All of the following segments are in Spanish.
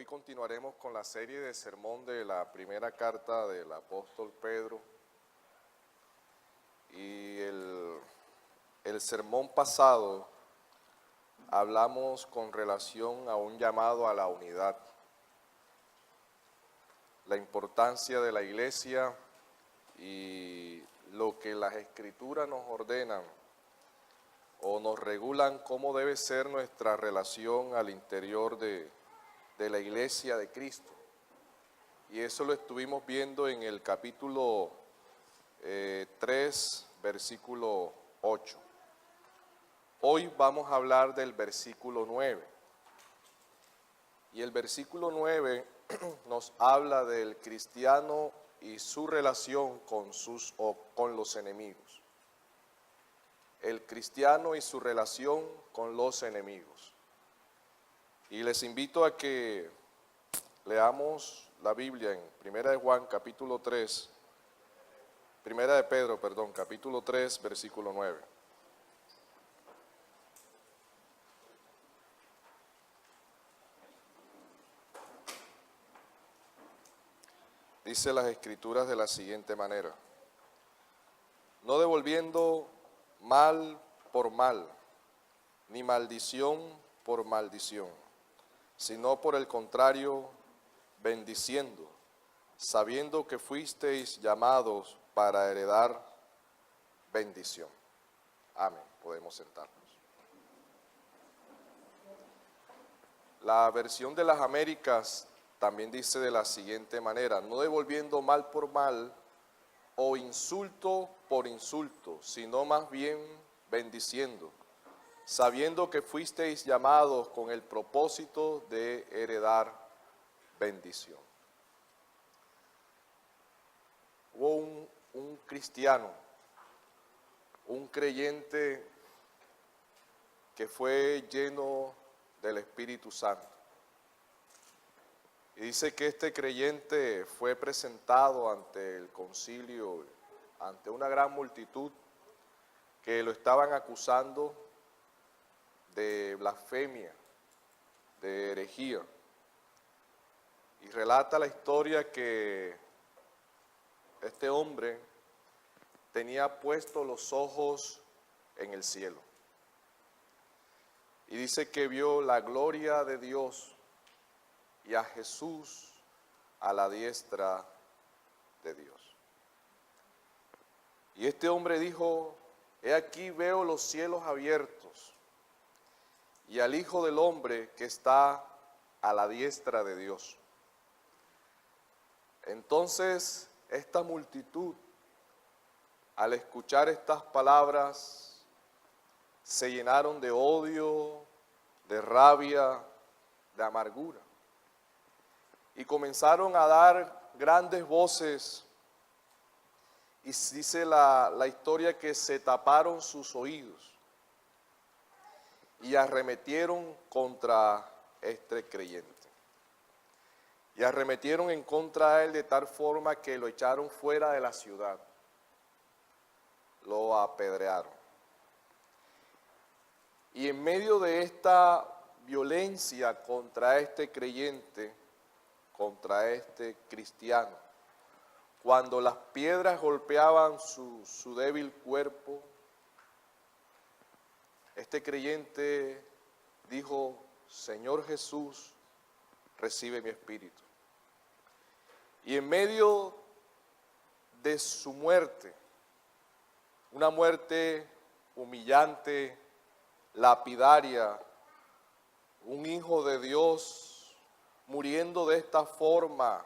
continuaremos con la serie de sermón de la primera carta del apóstol Pedro. Y el sermón pasado hablamos con relación a un llamado a la unidad, la importancia de la iglesia y lo que las escrituras nos ordenan o nos regulan cómo debe ser nuestra relación al interior de la iglesia de Cristo. Y eso lo estuvimos viendo en el capítulo 3, versículo 8. Hoy vamos a hablar del versículo 9. Y el versículo 9 nos habla del cristiano y su relación con los enemigos. El cristiano y su relación con los enemigos. Y les invito a que leamos la Biblia en Primera de Pedro, capítulo 3, versículo 9. Dice las Escrituras de la siguiente manera: no devolviendo mal por mal, ni maldición por maldición, sino por el contrario, bendiciendo, sabiendo que fuisteis llamados para heredar bendición. Amén. Podemos sentarnos. La versión de las Américas también dice de la siguiente manera: no devolviendo mal por mal o insulto por insulto, sino más bien bendiciendo, sabiendo que fuisteis llamados con el propósito de heredar bendición. Hubo un cristiano, un creyente que fue lleno del Espíritu Santo. Y dice que este creyente fue presentado ante el concilio, ante una gran multitud que lo estaban acusando de blasfemia, de herejía. Y relata la historia que este hombre tenía puestos los ojos en el cielo. Y dice que vio la gloria de Dios y a Jesús a la diestra de Dios. Y este hombre dijo: he aquí veo los cielos abiertos y al Hijo del Hombre que está a la diestra de Dios. Entonces esta multitud, al escuchar estas palabras, se llenaron de odio, de rabia, de amargura. Y comenzaron a dar grandes voces. Y dice la historia que se taparon sus oídos y arremetieron contra este creyente. Y arremetieron en contra de él de tal forma que lo echaron fuera de la ciudad. Lo apedrearon. Y en medio de esta violencia contra este creyente, contra este cristiano, cuando las piedras golpeaban su débil cuerpo, este creyente dijo: Señor Jesús, recibe mi espíritu. Y en medio de su muerte, una muerte humillante, lapidaria, un hijo de Dios muriendo de esta forma,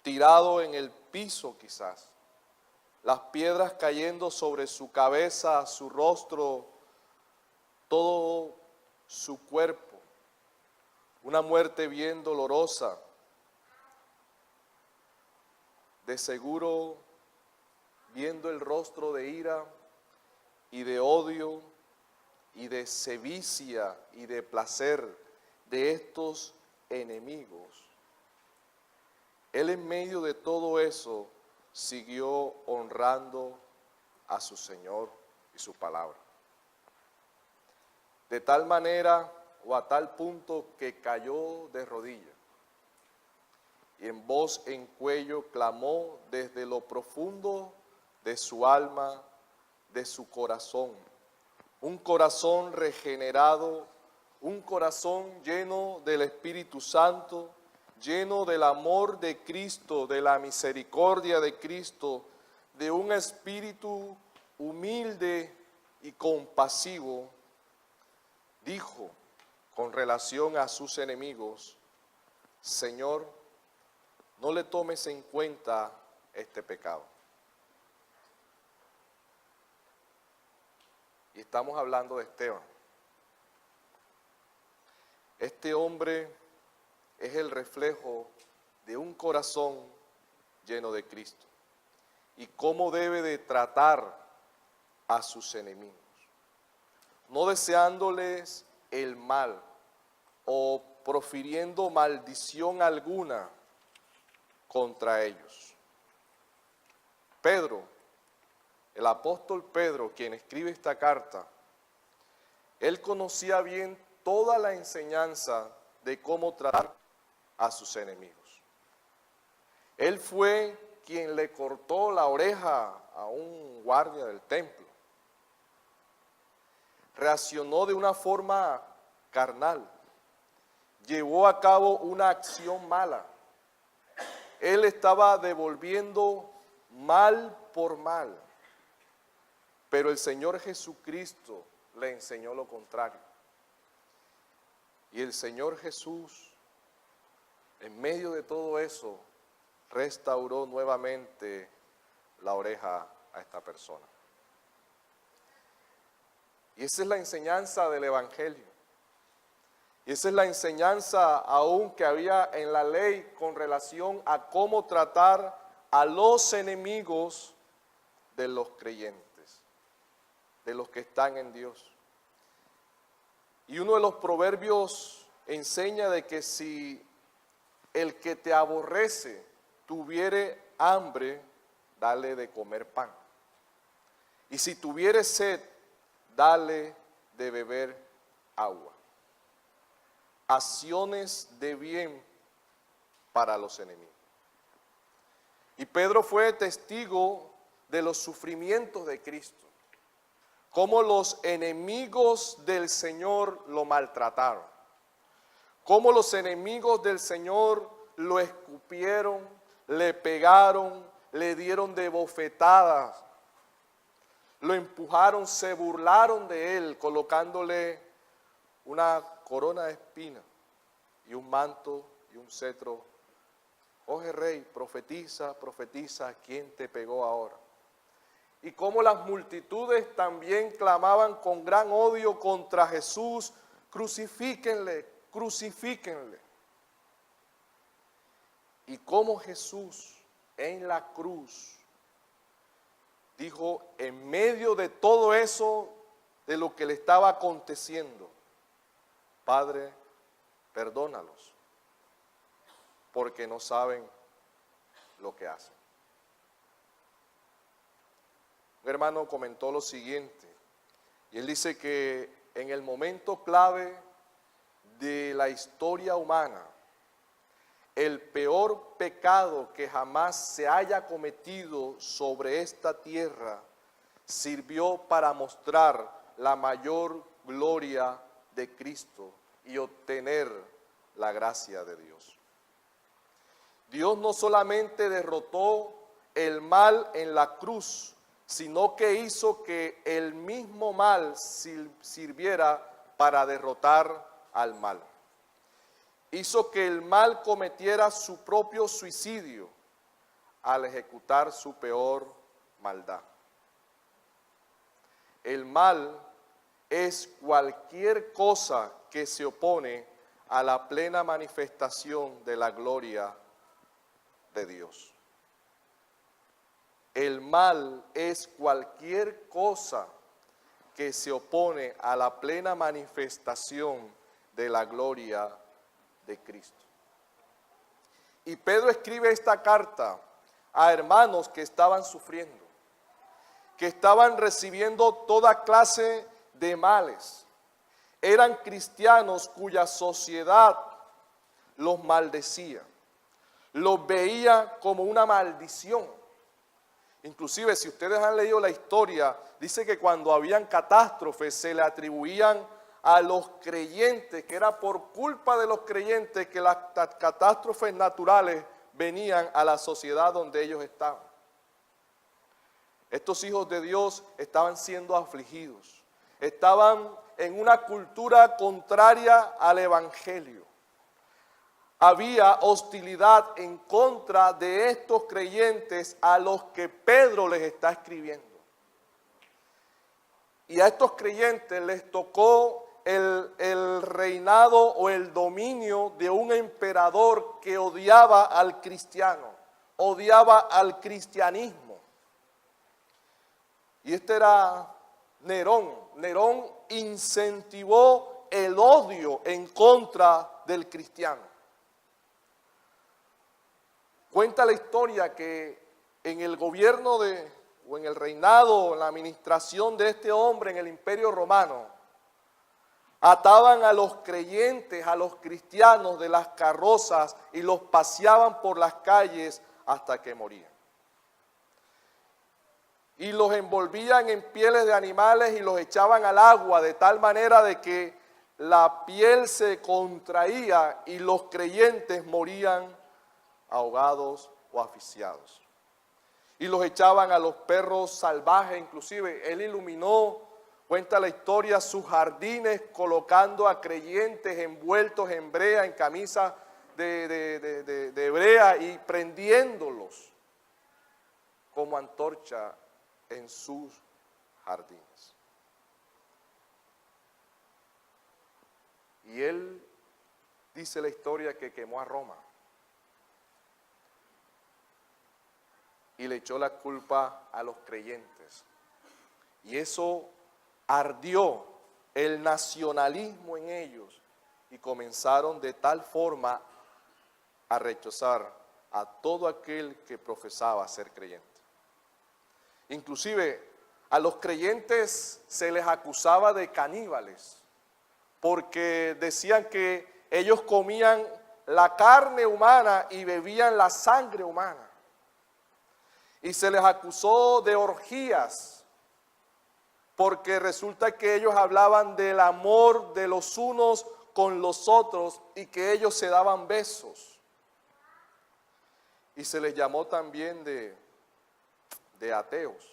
tirado en el piso quizás, las piedras cayendo sobre su cabeza, su rostro, todo su cuerpo, una muerte bien dolorosa. De seguro, viendo el rostro de ira y de odio y de sevicia y de placer de estos enemigos, él en medio de todo eso siguió honrando a su Señor y su palabra. De tal manera o a tal punto que cayó de rodillas y en voz en cuello clamó desde lo profundo de su alma, de su corazón. Un corazón regenerado, un corazón lleno del Espíritu Santo, lleno del amor de Cristo, de la misericordia de Cristo, de un espíritu humilde y compasivo, dijo con relación a sus enemigos: Señor, no le tomes en cuenta este pecado. Y estamos hablando de Esteban. Este hombre es el reflejo de un corazón lleno de Cristo y cómo debe de tratar a sus enemigos, no deseándoles el mal o profiriendo maldición alguna contra ellos. Pedro, el apóstol Pedro, quien escribe esta carta, él conocía bien toda la enseñanza de cómo tratar a sus enemigos. Él fue quien le cortó la oreja a un guardia del templo. Reaccionó de una forma carnal. Llevó a cabo una acción mala. Él estaba devolviendo mal por mal. Pero el Señor Jesucristo le enseñó lo contrario. Y el Señor Jesús, en medio de todo eso, restauró nuevamente la oreja a esta persona. Y esa es la enseñanza del Evangelio. Y esa es la enseñanza aún que había en la ley con relación a cómo tratar a los enemigos de los creyentes, de los que están en Dios. Y uno de los proverbios enseña de que si el que te aborrece tuviere hambre, dale de comer pan. Y si tuviere sed, dale de beber agua. Acciones de bien para los enemigos. Y Pedro fue testigo de los sufrimientos de Cristo. Cómo los enemigos del Señor lo maltrataron. Cómo los enemigos del Señor lo escupieron, le pegaron, le dieron de bofetadas, lo empujaron, se burlaron de él, colocándole una corona de espinas y un manto y un cetro. Oye, rey, profetiza, profetiza, ¿quién te pegó ahora? Y cómo las multitudes también clamaban con gran odio contra Jesús: crucifíquenle, crucifíquenle. Y cómo Jesús en la cruz dijo, en medio de todo eso, de lo que le estaba aconteciendo: Padre, perdónalos, porque no saben lo que hacen. Un hermano comentó lo siguiente, y él dice que en el momento clave de la historia humana, el peor pecado que jamás se haya cometido sobre esta tierra sirvió para mostrar la mayor gloria de Cristo y obtener la gracia de Dios. Dios no solamente derrotó el mal en la cruz, sino que hizo que el mismo mal sirviera para derrotar al mal. Hizo que el mal cometiera su propio suicidio al ejecutar su peor maldad. El mal es cualquier cosa que se opone a la plena manifestación de la gloria de Dios. El mal es cualquier cosa que se opone a la plena manifestación de la gloria de Cristo. Y Pedro escribe esta carta a hermanos que estaban sufriendo, que estaban recibiendo toda clase de males. eran cristianos cuya sociedad los maldecía, los veía como una maldición. Inclusive, si ustedes han leído la historia, dice que cuando habían catástrofes se le atribuían a los creyentes, que era por culpa de los creyentes que las catástrofes naturales venían a la sociedad donde ellos estaban. Estos hijos de Dios estaban siendo afligidos, estaban en una cultura contraria al evangelio. Había hostilidad en contra de estos creyentes a los que Pedro les está escribiendo. Y a estos creyentes les tocó el reinado o el dominio de un emperador que odiaba al cristiano, odiaba al cristianismo. Y este era Nerón. Nerón incentivó el odio en contra del cristiano. Cuenta la historia que en el gobierno o en el reinado, en la administración de este hombre en el Imperio Romano, ataban a los creyentes, a los cristianos de las carrozas y los paseaban por las calles hasta que morían. Y los envolvían en pieles de animales y los echaban al agua de tal manera de que la piel se contraía y los creyentes morían ahogados o asfixiados. Y los echaban a los perros salvajes. Inclusive él iluminó, cuenta la historia, sus jardines colocando a creyentes envueltos en brea, en camisas de brea y prendiéndolos como antorcha en sus jardines. Y él dice la historia que quemó a Roma y le echó la culpa a los creyentes. Y eso ardió el nacionalismo en ellos y comenzaron de tal forma a rechazar a todo aquel que profesaba ser creyente. Inclusive a los creyentes se les acusaba de caníbales porque decían que ellos comían la carne humana y bebían la sangre humana. Y se les acusó de orgías porque resulta que ellos hablaban del amor de los unos con los otros y que ellos se daban besos. Y se les llamó también de ateos,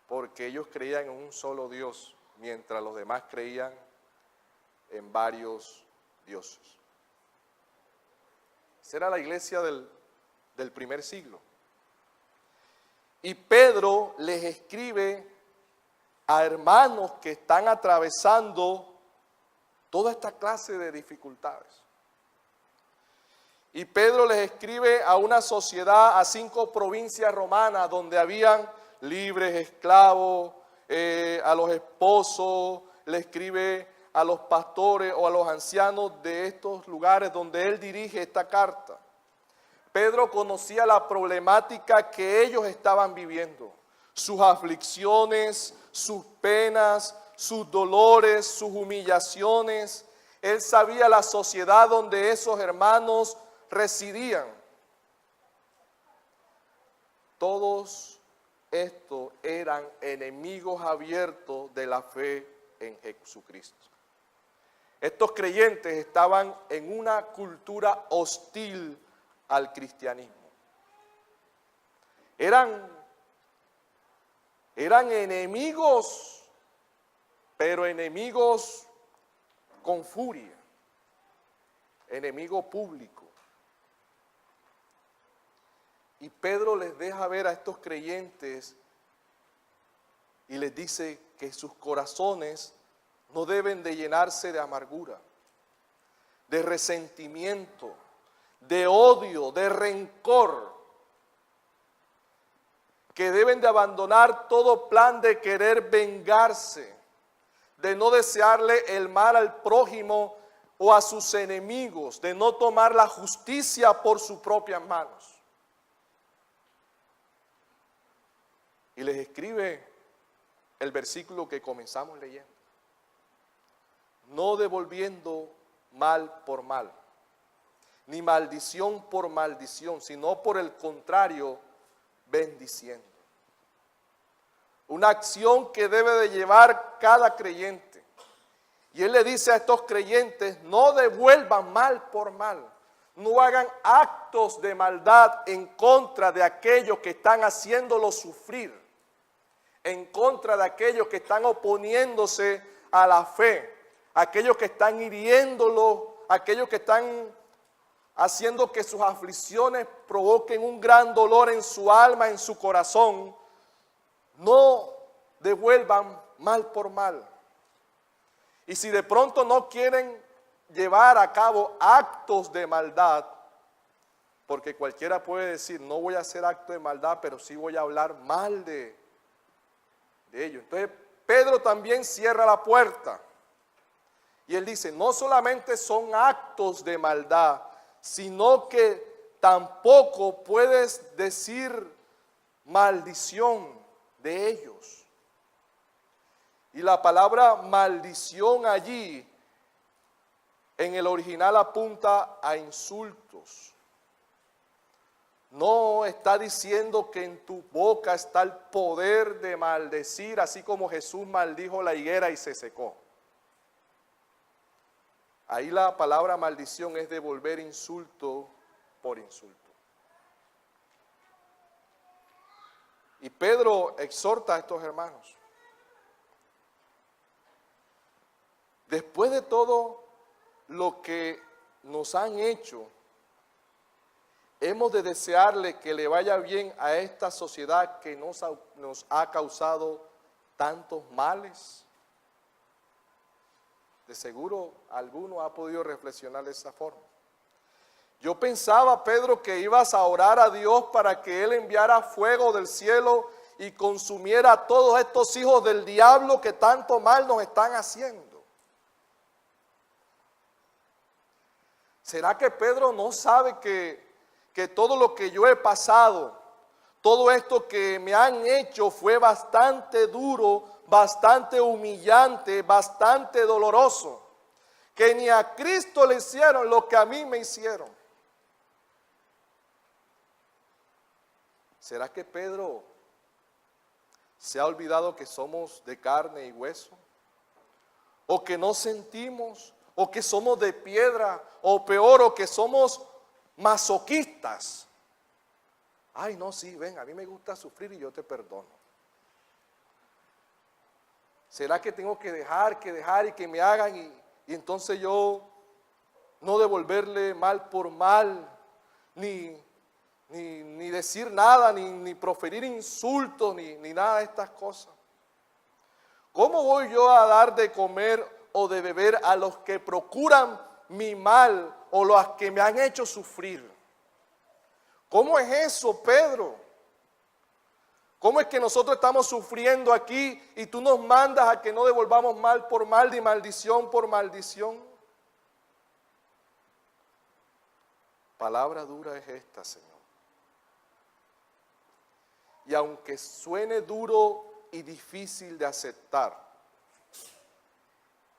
porque ellos creían en un solo Dios, mientras los demás creían en varios dioses. Esa era la iglesia del primer siglo. Y Pedro les escribe a hermanos que están atravesando toda esta clase de dificultades. Y Pedro les escribe a una sociedad, a 5 provincias romanas donde habían libres, esclavos, a los esposos, le escribe a los pastores o a los ancianos de estos lugares donde él dirige esta carta. Pedro conocía la problemática que ellos estaban viviendo, sus aflicciones, sus penas, sus dolores, sus humillaciones. Él sabía la sociedad donde esos hermanos residían. Todos estos eran enemigos abiertos de la fe en Jesucristo. Estos creyentes estaban en una cultura hostil al cristianismo. Eran enemigos, pero enemigos con furia, enemigo público. Y Pedro les deja ver a estos creyentes y les dice que sus corazones no deben de llenarse de amargura, de resentimiento, de odio, de rencor, que deben de abandonar todo plan de querer vengarse, de no desearle el mal al prójimo o a sus enemigos, de no tomar la justicia por sus propias manos. Y les escribe el versículo que comenzamos leyendo. no devolviendo mal por mal, ni maldición por maldición, sino por el contrario, bendiciendo. Una acción que debe de llevar cada creyente. Y él le dice a estos creyentes, no devuelvan mal por mal. No hagan actos de maldad en contra de aquellos que están haciéndolo sufrir. En contra de aquellos que están oponiéndose a la fe. Aquellos que están hiriéndolo. Aquellos que están haciendo que sus aflicciones provoquen un gran dolor en su alma, en su corazón. No devuelvan mal por mal. Y si de pronto no quieren llevar a cabo actos de maldad, porque cualquiera puede decir, no voy a hacer acto de maldad, pero sí voy a hablar mal de ellos. Entonces Pedro también cierra la puerta. Y él dice, no solamente son actos de maldad, sino que tampoco puedes decir maldición de ellos. Y la palabra maldición allí en el original apunta a insultos. No está diciendo que en tu boca está el poder de maldecir, así como Jesús maldijo la higuera y se secó. Ahí la palabra maldición es devolver insulto por insulto. Y Pedro exhorta a estos hermanos. Después de todo lo que nos han hecho, hemos de desearle que le vaya bien a esta sociedad que nos ha causado tantos males. De seguro alguno ha podido reflexionar de esa forma. Yo pensaba, Pedro, que ibas a orar a Dios para que Él enviara fuego del cielo y consumiera a todos estos hijos del diablo que tanto mal nos están haciendo. ¿Será que Pedro no sabe que todo lo que yo he pasado, todo esto que me han hecho fue bastante duro, bastante humillante, bastante doloroso? Que ni a Cristo le hicieron lo que a mí me hicieron. ¿Será que Pedro se ha olvidado que somos de carne y hueso? ¿O que no sentimos? ¿O que somos de piedra? O peor, o que somos masoquistas. Ay, no, sí, ven, a mí me gusta sufrir y yo te perdono. ¿Será que tengo que dejar y que me hagan y entonces yo no devolverle mal por mal, ni decir nada, ni proferir insultos, ni nada de estas cosas? ¿Cómo voy yo a dar de comer o de beber a los que procuran mi mal o los que me han hecho sufrir? ¿Cómo es eso, Pedro? ¿Cómo es que nosotros estamos sufriendo aquí y tú nos mandas a que no devolvamos mal por mal ni maldición por maldición? Palabra dura es esta, Señor. Y aunque suene duro y difícil de aceptar,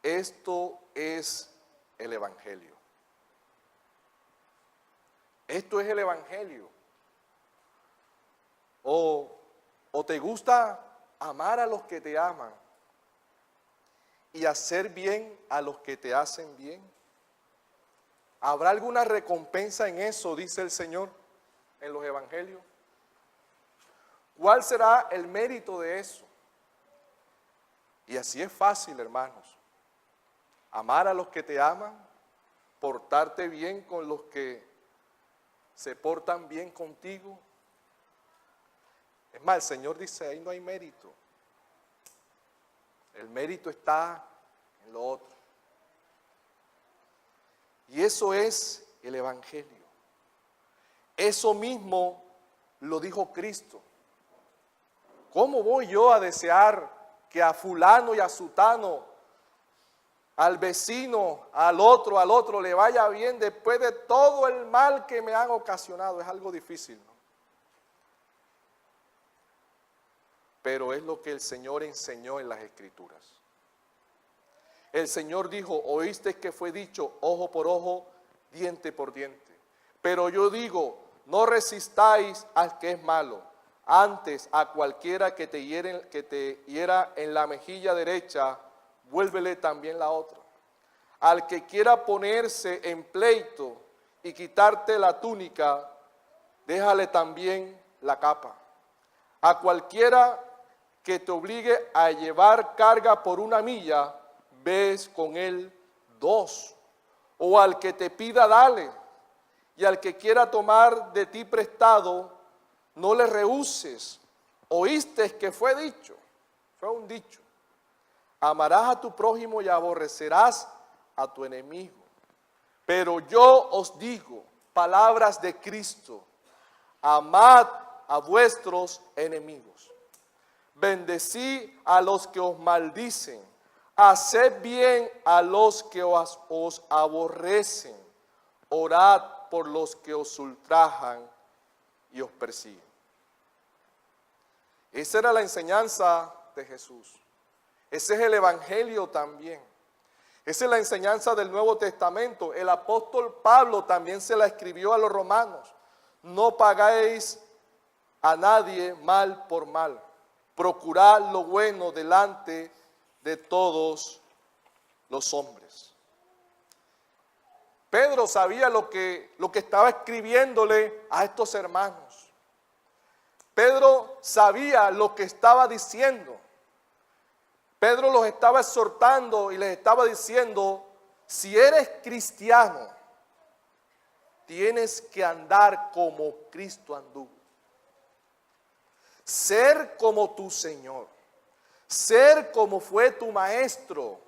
esto es el Evangelio. Esto es el Evangelio. O te gusta amar a los que te aman y hacer bien a los que te hacen bien. ¿Habrá alguna recompensa en eso, dice el Señor en los Evangelios? ¿Cuál será el mérito de eso? Y así es fácil, hermanos. Amar a los que te aman, portarte bien con los que se portan bien contigo. Es más, el Señor dice, ahí no hay mérito. El mérito está en lo otro. Y eso es el Evangelio. Eso mismo lo dijo Cristo. ¿Cómo voy yo a desear que a fulano y a sutano, al vecino, al otro le vaya bien después de todo el mal que me han ocasionado? Es algo difícil, ¿no? Pero es lo que el Señor enseñó en las Escrituras. El Señor dijo, oíste que fue dicho ojo por ojo, diente por diente. Pero yo digo, no resistáis al que es malo. Antes a cualquiera que te hiera en la mejilla derecha, vuélvele también la otra. Al que quiera ponerse en pleito y quitarte la túnica, déjale también la capa. A cualquiera que te obligue a llevar carga por 1 milla, ves con él 2. O al que te pida, dale. Y al que quiera tomar de ti prestado, no le rehuses. Oíste que fue dicho, fue un dicho. Amarás a tu prójimo y aborrecerás a tu enemigo. Pero yo os digo, palabras de Cristo, amad a vuestros enemigos. Bendecí a los que os maldicen. Haced bien a los que os aborrecen. Orad por los que os ultrajan y os persiguen. Esa era la enseñanza de Jesús. Ese es el evangelio también. Esa es la enseñanza del Nuevo Testamento. El apóstol Pablo también se la escribió a los romanos. No pagáis a nadie mal por mal. Procurad lo bueno delante de todos los hombres. Pedro sabía lo que estaba escribiéndole a estos hermanos. Pedro sabía lo que estaba diciendo. Pedro los estaba exhortando y les estaba diciendo, si eres cristiano, tienes que andar como Cristo anduvo. Ser como tu Señor. Ser como fue tu maestro.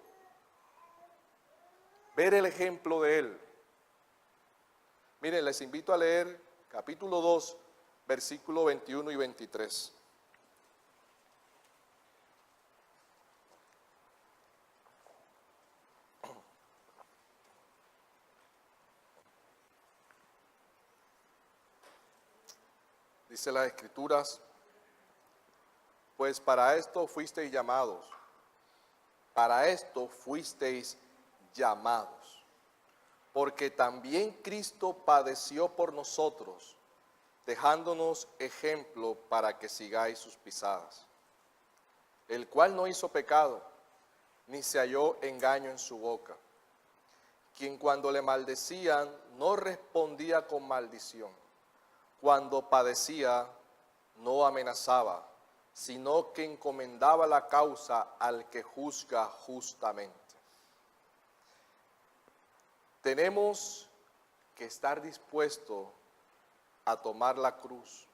Ver el ejemplo de Él. Miren, les invito a leer capítulo 2, versículo 21 y 23. Dice las Escrituras, pues para esto fuisteis llamados, para esto fuisteis llamados, porque también Cristo padeció por nosotros, dejándonos ejemplo para que sigáis sus pisadas, el cual no hizo pecado, ni se halló engaño en su boca, quien cuando le maldecían no respondía con maldición, cuando padecía no amenazaba, sino que encomendaba la causa al que juzga justamente. Tenemos que estar dispuestos a tomar la cruz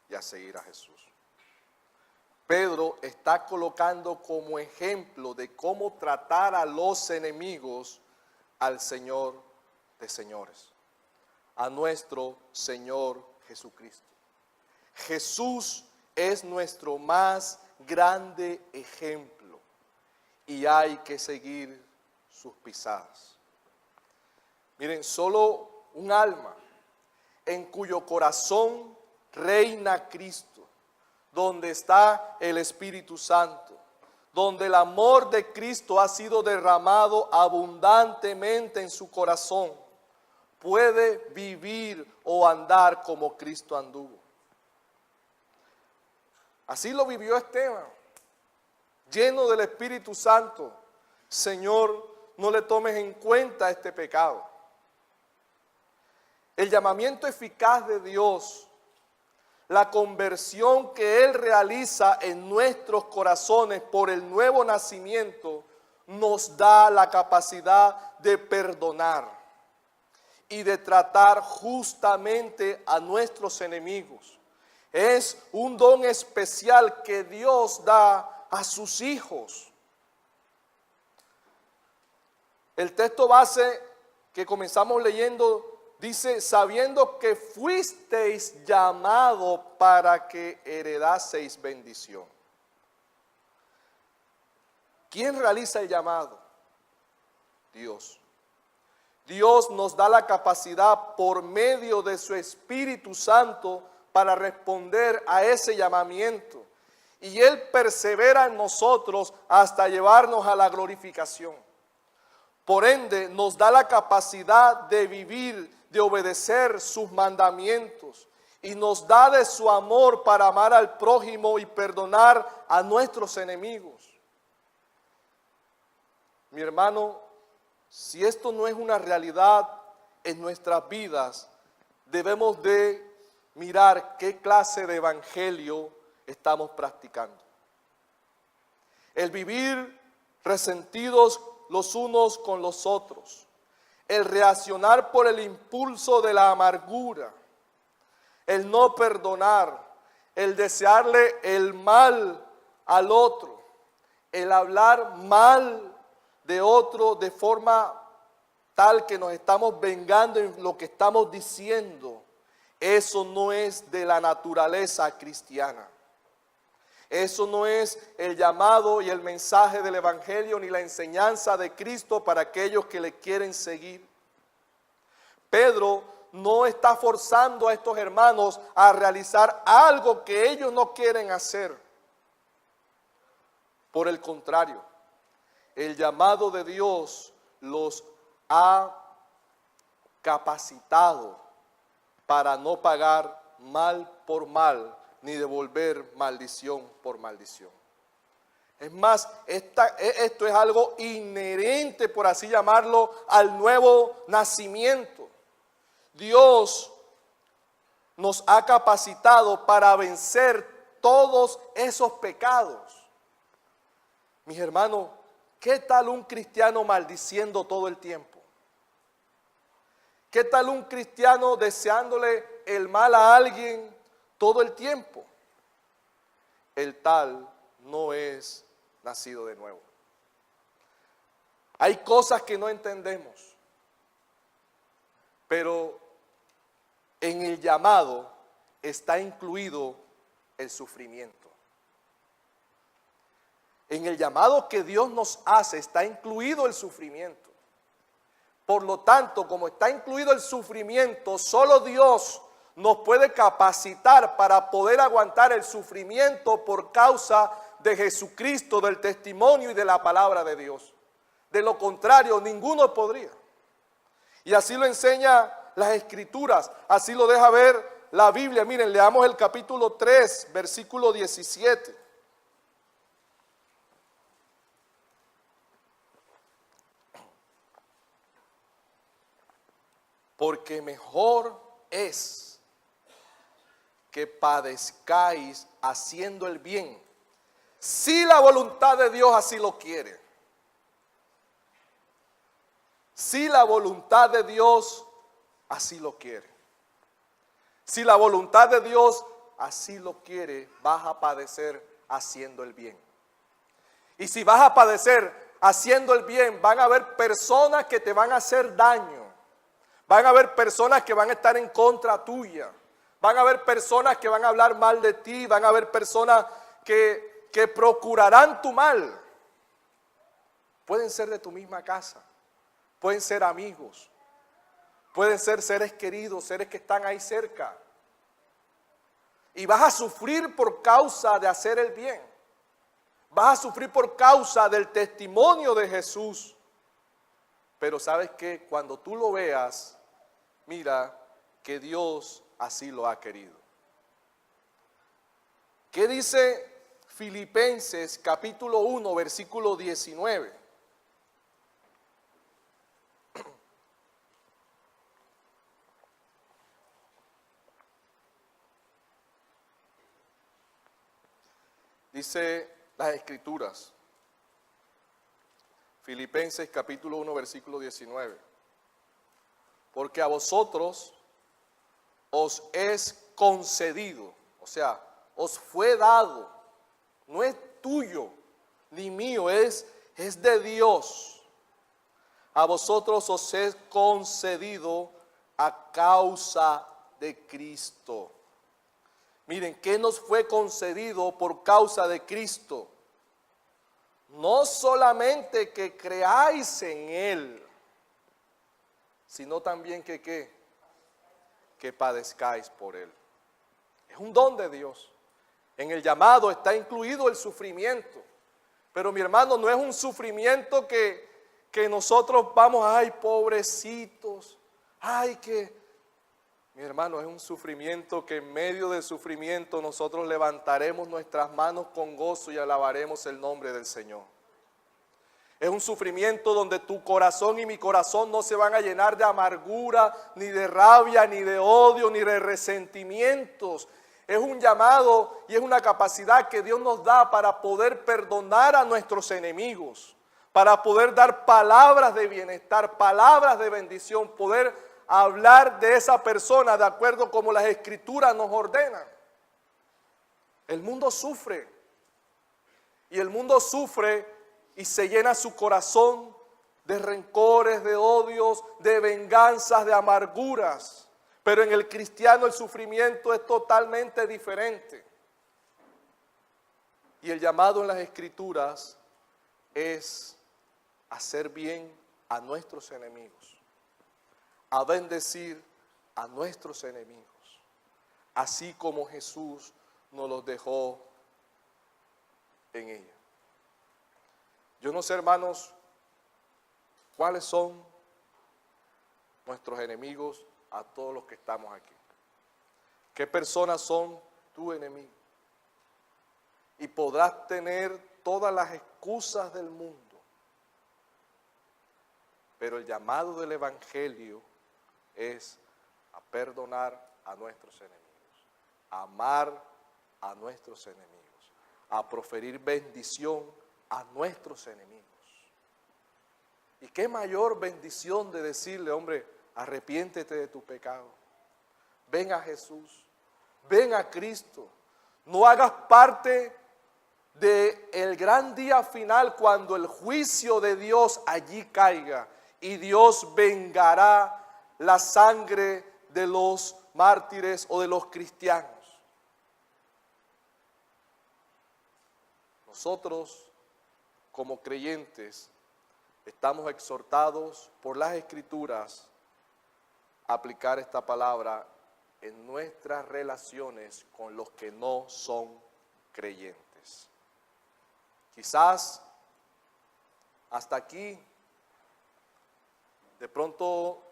y a seguir a Jesús. Pedro está colocando como ejemplo de cómo tratar a los enemigos al Señor de señores, a nuestro Señor Jesucristo. Jesús es nuestro más grande ejemplo y hay que seguir sus pisadas. Miren, solo un alma en cuyo corazón reina Cristo, donde está el Espíritu Santo, donde el amor de Cristo ha sido derramado abundantemente en su corazón, puede vivir o andar como Cristo anduvo. Así lo vivió Esteban, lleno del Espíritu Santo. Señor, no le tomes en cuenta este pecado. El llamamiento eficaz de Dios, la conversión que Él realiza en nuestros corazones por el nuevo nacimiento, nos da la capacidad de perdonar y de tratar justamente a nuestros enemigos. Es un don especial que Dios da a sus hijos. El texto base que comenzamos leyendo dice, sabiendo que fuisteis llamados para que heredaseis bendición. ¿Quién realiza el llamado? Dios. Dios nos da la capacidad por medio de su Espíritu Santo para responder a ese llamamiento. y Él persevera en nosotros hasta llevarnos a la glorificación. Por ende, nos da la capacidad de vivir, de obedecer sus mandamientos, y nos da de su amor para amar al prójimo y perdonar a nuestros enemigos. Mi hermano, si esto no es una realidad en nuestras vidas, debemos de mirar qué clase de evangelio estamos practicando. El vivir resentidos los unos con los otros, el reaccionar por el impulso de la amargura, el no perdonar, el desearle el mal al otro, el hablar mal de otro de forma tal que nos estamos vengando en lo que estamos diciendo. Eso no es de la naturaleza cristiana. Eso no es el llamado y el mensaje del evangelio ni la enseñanza de Cristo para aquellos que le quieren seguir. Pedro no está forzando a estos hermanos a realizar algo que ellos no quieren hacer. Por el contrario, el llamado de Dios los ha capacitado para no pagar mal por mal, ni devolver maldición por maldición. Es más, esto es algo inherente, por así llamarlo, al nuevo nacimiento. Dios nos ha capacitado para vencer todos esos pecados. Mis hermanos, ¿qué tal un cristiano maldiciendo todo el tiempo? ¿Qué tal un cristiano deseándole el mal a alguien todo el tiempo? El tal no es nacido de nuevo. Hay cosas que no entendemos, pero en el llamado está incluido el sufrimiento. En el llamado que Dios nos hace está incluido el sufrimiento. Por lo tanto, como está incluido el sufrimiento, solo Dios nos puede capacitar para poder aguantar el sufrimiento por causa de Jesucristo, del testimonio y de la palabra de Dios. De lo contrario, ninguno podría. Y así lo enseña las Escrituras, así lo deja ver la Biblia. Miren, leamos el capítulo 3, versículo 17. Porque mejor es que padezcáis haciendo el bien, si la voluntad de Dios así lo quiere. Si la voluntad de Dios así lo quiere. Si la voluntad de Dios así lo quiere, vas a padecer haciendo el bien. Y si vas a padecer haciendo el bien, van a haber personas que te van a hacer daño. Van a haber personas que van a estar en contra tuya. Van a haber personas que van a hablar mal de ti. Van a haber personas que procurarán tu mal. Pueden ser de tu misma casa. Pueden ser amigos. Pueden ser seres queridos, seres que están ahí cerca. Y vas a sufrir por causa de hacer el bien. Vas a sufrir por causa del testimonio de Jesús. Pero ¿sabes qué? Cuando tú lo veas, mira que Dios así lo ha querido. ¿Qué dice Filipenses capítulo 1, versículo 19? Dice las Escrituras, Filipenses capítulo 1, versículo 19. Porque a vosotros os es concedido, o sea, os fue dado, no es tuyo ni mío, es de Dios. A vosotros os es concedido a causa de Cristo. Miren, ¿qué nos fue concedido por causa de Cristo? No solamente que creáis en Él, sino también que padezcáis por Él. Es un don de Dios. En el llamado está incluido el sufrimiento. Pero mi hermano, no es un sufrimiento que nosotros vamos, ay, pobrecitos, ay, que... Mi hermano, es un sufrimiento que en medio del sufrimiento nosotros levantaremos nuestras manos con gozo y alabaremos el nombre del Señor. Es un sufrimiento donde tu corazón y mi corazón no se van a llenar de amargura, ni de rabia, ni de odio, ni de resentimientos. Es un llamado y es una capacidad que Dios nos da para poder perdonar a nuestros enemigos, para poder dar palabras de bienestar, palabras de bendición, poder hablar de esa persona de acuerdo como las Escrituras nos ordenan. El mundo sufre, y el mundo sufre y se llena su corazón de rencores, de odios, de venganzas, de amarguras. Pero en el cristiano el sufrimiento es totalmente diferente. Y el llamado en las Escrituras es hacer bien a nuestros enemigos, a bendecir a nuestros enemigos, así como Jesús nos los dejó en ella. Yo no sé, hermanos, cuáles son nuestros enemigos a todos los que estamos aquí. ¿Qué personas son tu enemigo? Y podrás tener todas las excusas del mundo, pero el llamado del Evangelio es a perdonar a nuestros enemigos, a amar a nuestros enemigos, a proferir bendición a nuestros enemigos. Y qué mayor bendición de decirle, hombre, arrepiéntete de tu pecado, ven a Jesús, ven a Cristo, no hagas parte del gran día final cuando el juicio de Dios allí caiga y Dios vengará la sangre de los mártires o de los cristianos. Nosotros, como creyentes, estamos exhortados por las Escrituras a aplicar esta palabra en nuestras relaciones con los que no son creyentes. Quizás hasta aquí, de pronto,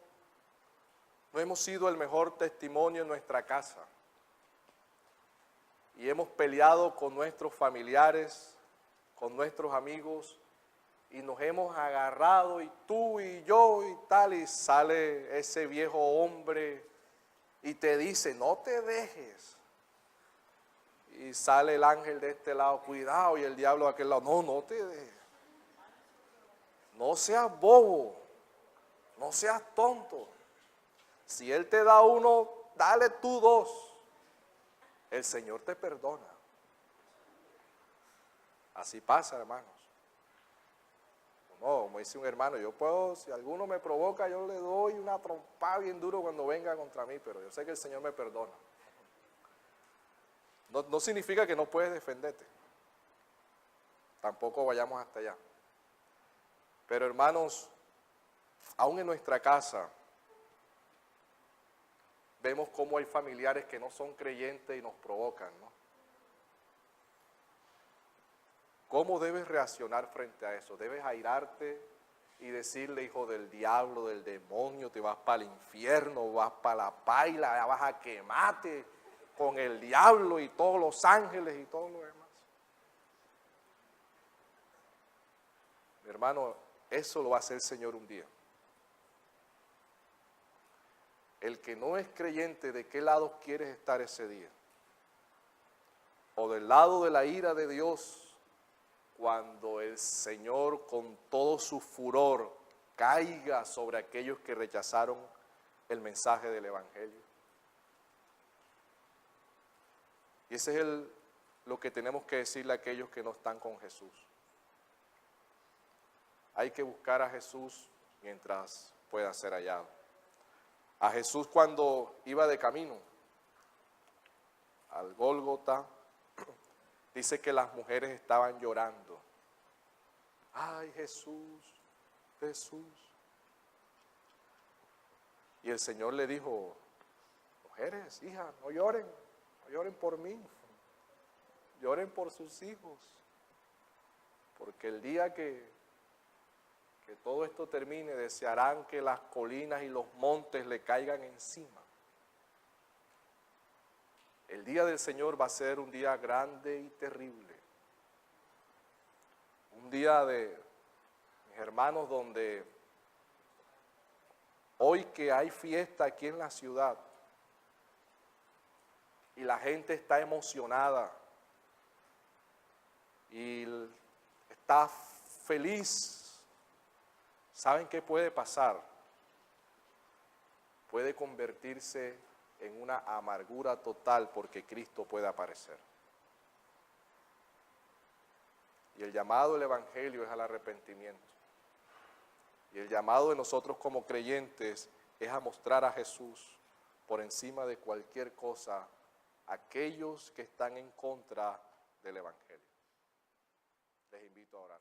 no hemos sido el mejor testimonio en nuestra casa y hemos peleado con nuestros familiares, con nuestros amigos, y nos hemos agarrado, y tú y yo y tal, y sale ese viejo hombre y te dice, no te dejes. Y sale el ángel de este lado, cuidado, y el diablo de aquel lado, no, no te dejes. No seas bobo, no seas tonto. Si Él te da uno, dale tú dos. El Señor te perdona. Así pasa, hermanos. No, como dice un hermano, yo puedo, si alguno me provoca, yo le doy una trompada bien duro cuando venga contra mí, pero yo sé que el Señor me perdona. No significa que no puedes defenderte. Tampoco vayamos hasta allá. Pero hermanos, aún en nuestra casa, vemos cómo hay familiares que no son creyentes y nos provocan, ¿no? ¿Cómo debes reaccionar frente a eso? Debes airarte y decirle, hijo del diablo, del demonio, te vas para el infierno, vas para la paila, vas a quemarte con el diablo y todos los ángeles y todo lo demás. Mi hermano, eso lo va a hacer el Señor un día. El que no es creyente, ¿de qué lado quieres estar ese día? ¿O del lado de la ira de Dios, cuando el Señor con todo su furor caiga sobre aquellos que rechazaron el mensaje del Evangelio? Y ese es lo que tenemos que decirle a aquellos que no están con Jesús. Hay que buscar a Jesús mientras pueda ser hallado. A Jesús cuando iba de camino al Gólgota, dice que las mujeres estaban llorando. Ay, Jesús, Jesús. Y el Señor le dijo, mujeres, hijas, no lloren por mí. lloren por sus hijos, porque el día que todo esto termine, desearán que las colinas y los montes le caigan encima. El día del Señor va a ser un día grande y terrible. Un día de, mis hermanos, donde hoy que hay fiesta aquí en la ciudad y la gente está emocionada y está feliz, ¿saben qué puede pasar? Puede convertirse en una amargura total porque Cristo puede aparecer. Y el llamado del Evangelio es al arrepentimiento. Y el llamado de nosotros como creyentes es a mostrar a Jesús por encima de cualquier cosa a aquellos que están en contra del Evangelio. Les invito a orar.